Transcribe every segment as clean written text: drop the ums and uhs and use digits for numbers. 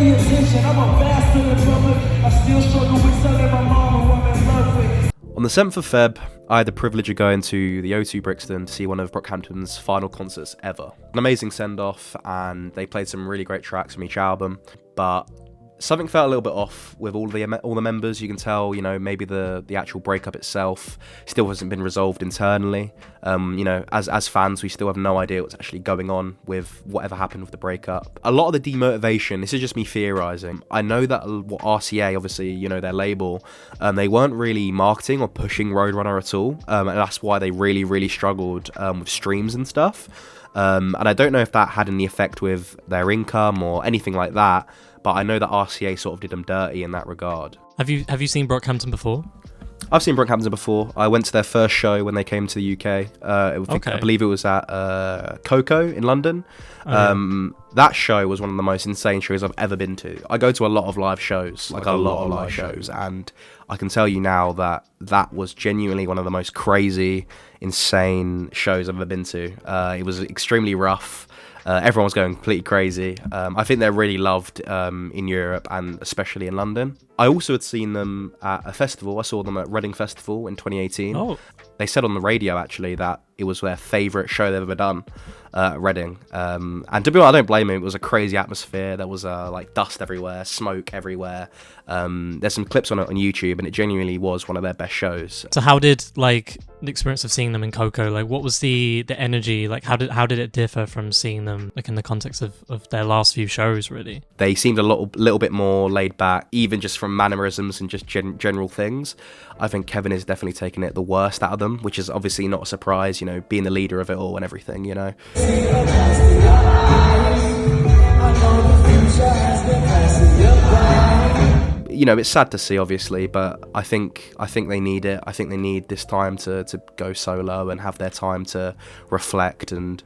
pay attention. I'm a bastard in public. I still struggle with selling my mama who I'm in love with. On the 7th of Feb, I had the privilege of going to the O2 Brixton to see one of Brockhampton's final concerts ever. An amazing send-off, and they played some really great tracks from each album, but something felt a little bit off with all the members. You can tell, maybe the actual breakup itself still hasn't been resolved internally. As fans, we still have no idea what's actually going on with whatever happened with the breakup. A lot of the demotivation, this is just me theorizing. I know that RCA, obviously, their label, they weren't really marketing or pushing Roadrunner at all, and that's why they really, really struggled with streams and stuff. And I don't know if that had any effect with their income or anything like that, but I know that RCA sort of did them dirty in that regard. Have you seen Brockhampton before? I've seen Brockhampton before. I went to their first show when they came to the UK. I believe it was at Koko in London. That show was one of the most insane shows I've ever been to. I go to a lot of live shows, like a lot of live shows, and I can tell you now that that was genuinely one of the most crazy, insane shows I've ever been to. It was extremely rough. Everyone was going completely crazy. I think they're really loved in Europe and especially in London. I also had seen them at a festival. I saw them at Reading Festival in 2018. Oh. They said on the radio, actually, that it was their favourite show they've ever done at Reading. And to be honest, I don't blame them. It was a crazy atmosphere. There was like dust everywhere, smoke everywhere. There's some clips on it on YouTube, and it genuinely was one of their best shows. So how did the experience of seeing them in Koko, what was the energy? How did it differ from seeing them in the context of their last few shows, really? They seemed a little bit more laid back, even just from mannerisms and just general things. I think Kevin is definitely taking it the worst out of them, which is obviously not a surprise, being the leader of it all and everything, It's sad to see, obviously, but I think they need it. I think they need this time to go solo and have their time to reflect and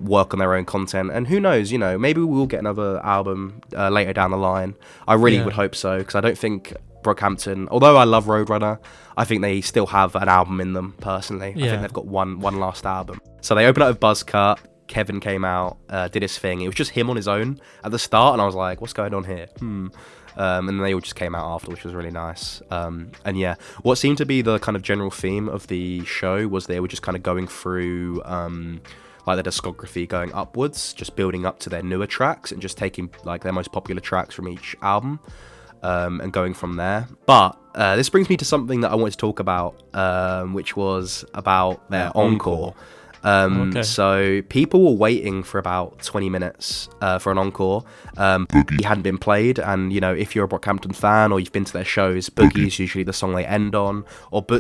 work on their own content. And who knows, maybe we'll get another album later down the line. I really would hope so, because I don't think Brockhampton, although I love Roadrunner, I think they still have an album in them, personally. I think they've got one last album. So they opened up with Buzzcut. Kevin came out, did his thing. It was just him on his own at the start, and I was like, what's going on here? And then they all just came out after, which was really nice. And yeah, what seemed to be the kind of general theme of the show was they were just kind of going through their discography, going upwards, just building up to their newer tracks and just taking their most popular tracks from each album and going from there. But this brings me to something that I wanted to talk about, which was about their encore. So people were waiting for about 20 minutes for an encore. Boogie hadn't been played, and if you're a Brockhampton fan or you've been to their shows, Boogie is usually the song they end on,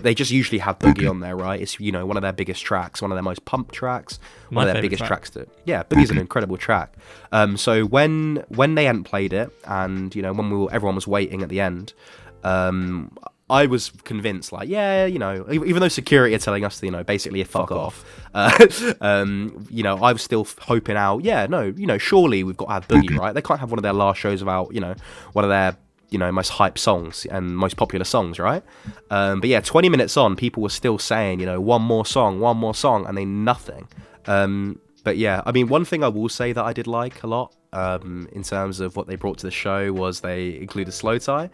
they just usually have Boogie on there, right? It's one of their biggest tracks, one of their most pumped tracks, one of their biggest tracks. Boogie's an incredible track. So when they hadn't played it, and when everyone was waiting at the end, I was convinced, even though security are telling us to, basically fuck off, I was still hoping out, surely we've got to have Boogie, right? They can't have one of their last shows without, one of their, most hype songs and most popular songs, right? But yeah, 20 minutes on, people were still saying, one more song, and then nothing. But yeah, I mean, one thing I will say that I did like a lot, in terms of what they brought to the show, was they included Slowthai.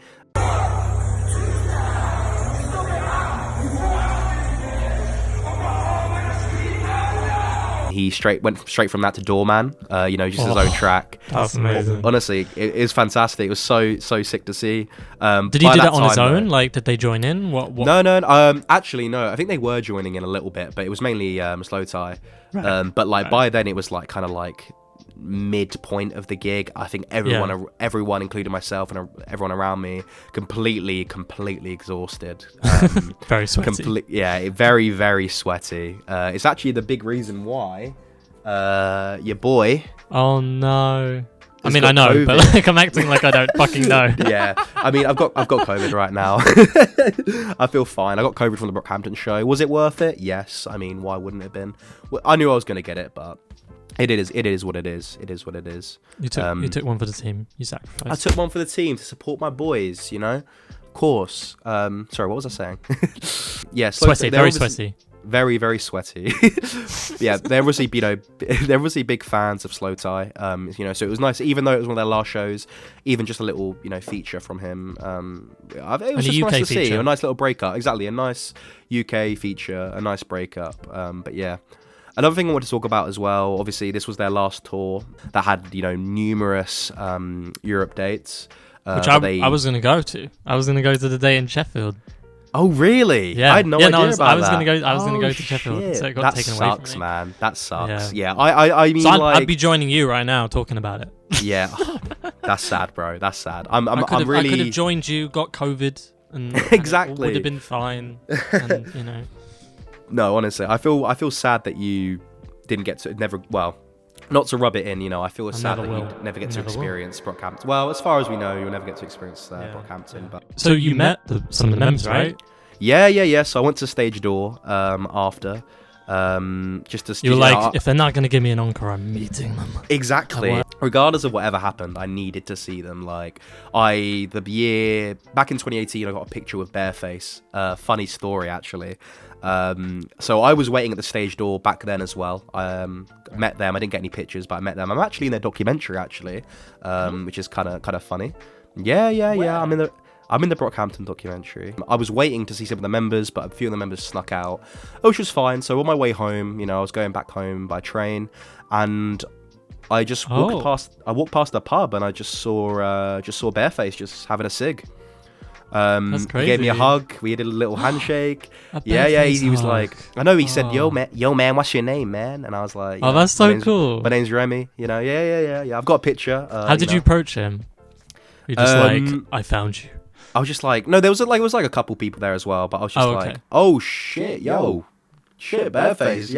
He went straight from that to Doorman, just his own track. That's amazing. Honestly, it is fantastic. It was so sick to see. Did he do that on his own? Did they join in? What? No. Actually, no. I think they were joining in a little bit, but it was mainly Slowthai. Right. But by then it was kind of midpoint of the gig. I think everyone, including myself and everyone around me, completely exhausted. Very sweaty. Very, very sweaty. It's actually the big reason why your boy. Oh no. I mean, I know, COVID. But I'm acting like I don't fucking know. Yeah, I mean, I've got COVID right now. I feel fine. I got COVID from the Brockhampton show. Was it worth it? Yes. I mean, why wouldn't it have been? Well, I knew I was going to get it, but it is what it is. It is what it is. You took one for the team. You sacrificed. I took one for the team to support my boys. Of course. Sorry, what was I saying? Yeah, sweaty. Very sweaty. very, very sweaty. Yeah, they're obviously big fans of Slowthai. So it was nice, even though it was one of their last shows, even just a little, feature from him. It was just nice to see a nice little breakup. Exactly, a nice UK feature, a nice breakup. But yeah. Another thing I want to talk about as well, obviously this was their last tour that had, numerous Europe dates. Which I was going to go to. I was going to go to the day in Sheffield. Oh really? Yeah, I had no idea about that. I was going to go to Sheffield, so it got taken away from me. That sucks, man. That sucks. Yeah. I mean, so I'd be joining you right now talking about it. Yeah, that's sad, bro. That's sad. I could have joined you, got COVID, and exactly would have been fine. And, No, honestly, I feel sad that you didn't get to not to rub it in, I feel sad that you never get to experience Brockhampton. Well, as far as we know, you'll never get to experience Brockhampton. Yeah. But so you met some of the members, right? Yeah. So I went to stage door after, just to. You were like, if they're not going to give me an encore, I'm meeting them. Exactly. Regardless of whatever happened, I needed to see them. Like back in 2018, I got a picture with Bareface. Funny story, actually. So I was waiting at the stage door back then as well. Met them. I didn't get any pictures, but I met them. I'm actually in their documentary, actually, which is kind of funny. Yeah. I'm in the Brockhampton documentary. I was waiting to see some of the members, but a few of the members snuck out, which was fine. So on my way home, I was going back home by train, and I just walked past the pub, and I just saw Bareface just having a cig. That's crazy. He gave me a hug. We did a little handshake. He was like, I know. He said, "Yo man, what's your name, man?" And I was like, "Oh, that's so cool. My name's Remy." Yeah. I've got a picture. How did you approach him? You're just like, I found you. I was just like, no, there was a couple people there as well, but I was just like, oh shit, shit, Bareface,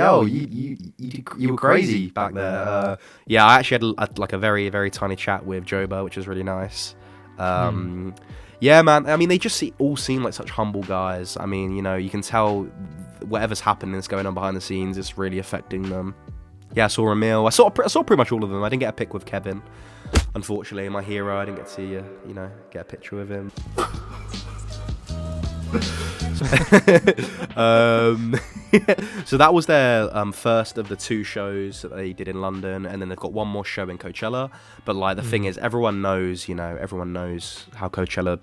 you were crazy back there. Yeah, I actually had like a very, very tiny chat with Joba, which was really nice. Yeah, man. I mean, they just all seem like such humble guys. I mean, you can tell whatever's happening is going on behind the scenes is really affecting them. Yeah, I saw Emil. I saw pretty much all of them. I didn't get a pic with Kevin, unfortunately, my hero. I didn't get to get a picture with him. So that was their first of the 2 shows that they did in London, and then they've got one more show in Coachella. But like the thing is, everyone knows how Coachella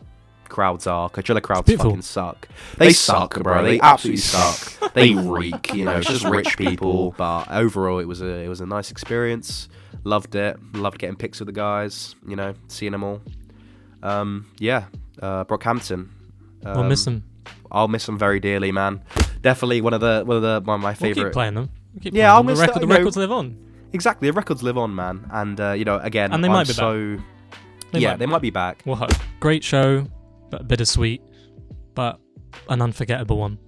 crowds are. Coachella crowds fucking suck. They suck, bro. They absolutely suck. They reek. It's just rich people. But overall, it was a nice experience. Loved it. Loved getting pics with the guys. Seeing them all. Brockhampton. We'll miss them. I'll miss them very dearly, man. Definitely one of my favorite. We'll keep playing them. I'll miss the records live on. Exactly, the records live on, man. And again, and they might be back. They might be back. We'll hope. Great show, but bittersweet, but an unforgettable one.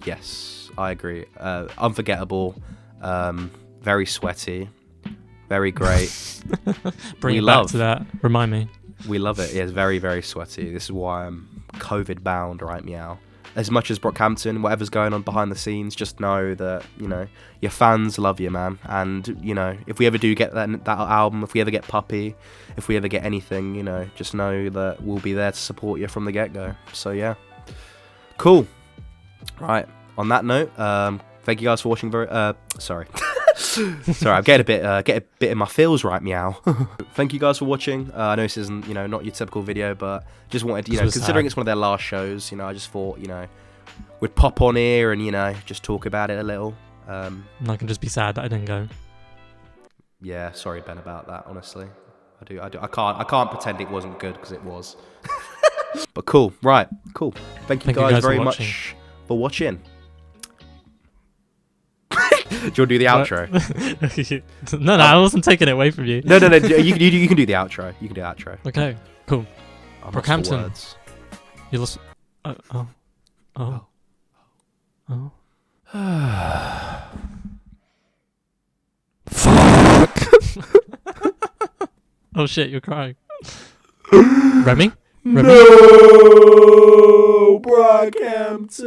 Yes, I agree. Unforgettable, very sweaty, very great. Bring it back to that. Remind me. We love it. It's very, very sweaty. This is why I'm COVID bound, right, meow. As much as Brockhampton, whatever's going on behind the scenes, just know that, your fans love you, man. And, if we ever do get that album, if we ever get Puppy, if we ever get anything, just know that we'll be there to support you from the get-go. So, yeah. Cool. Right. On that note, thank you guys for watching. Sorry. Sorry, I'm getting a bit in my feels right, meow. Thank you guys for watching. I know this isn't, not your typical video, but just wanted, considering it's one of their last shows, I just thought, we'd pop on here and, just talk about it a little. And I can just be sad that I didn't go. Yeah, sorry, Ben, about that, honestly. I can't pretend it wasn't good, because it was. But cool, right, cool. Thank you guys very much for watching. Do you want to do the outro? No, I wasn't taking it away from you. No. You can do the outro. You can do the outro. Okay, cool. Brockhampton. You listen. Oh. Fuck. Oh shit! You're crying. Remy? No, Brockhampton.